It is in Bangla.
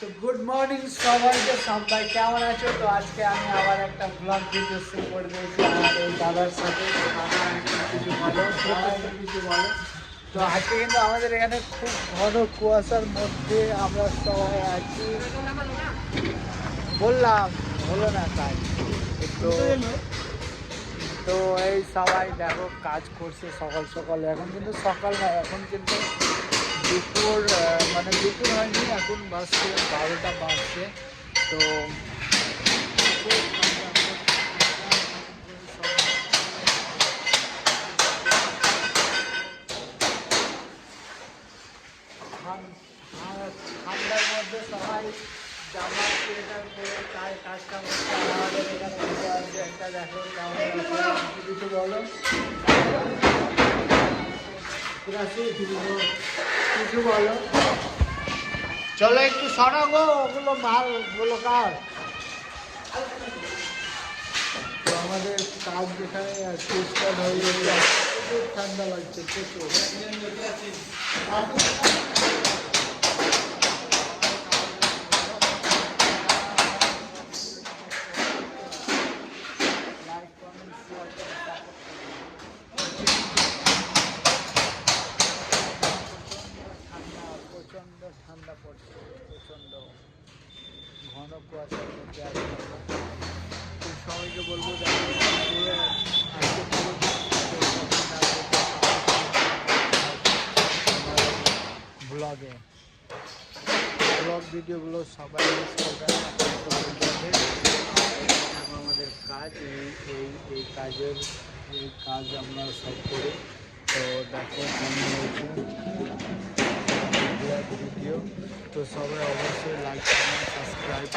তো গুড মর্নিং সবাইকে, সবাই কেমন আছো? তো আজকে আমি আবার একটা ব্লগ ভিডিও শুরু করে দিয়েছি আমার এই দাদার সাথে। কিছু বলো। তো আজকে কিন্তু আমাদের এখানে খুব ঘন কুয়াশার মধ্যে আমরা সবাই আছি। বললাম হলো না কাজ। তো এই সবাই দেখো কাজ করছে সকাল সকাল। এখন কিন্তু সকাল না, এখন কিন্তু দুপুর, মানে দুপুর হয়নি, এখন বাজছে 12টা বাজছে। তো ঠান্ডার মধ্যে সবাই জামা সোয়েটার পরে কাজটা করছে। আমাদের এখানে বসে আছে একটা, দেখো কেমন কিছু বলো, কিছু বলো। চলো একটু সরাবো ওগুলো মালগুলো কাজ। তো আমাদের কাজ যেখানে স্টার্ট হয়ে গেছে, প্রচুর ঠান্ডা লাগছে, প্রচুর। প্রচণ্ড ঠান্ডা পড়ছে, প্রচণ্ড ঘন কুয়াশার মধ্যে আছে। তো সবাইকে বলবো ব্লগে ব্লগ ভিডিওগুলো সবাই মিস করবেন। আমাদের কাজ এই কাজের আমরা সব করি। তো দেখো কেমন হয়েছে ভিডিও। তো সবাই অবশ্যই লাইক কমেন্ট সাবস্ক্রাইব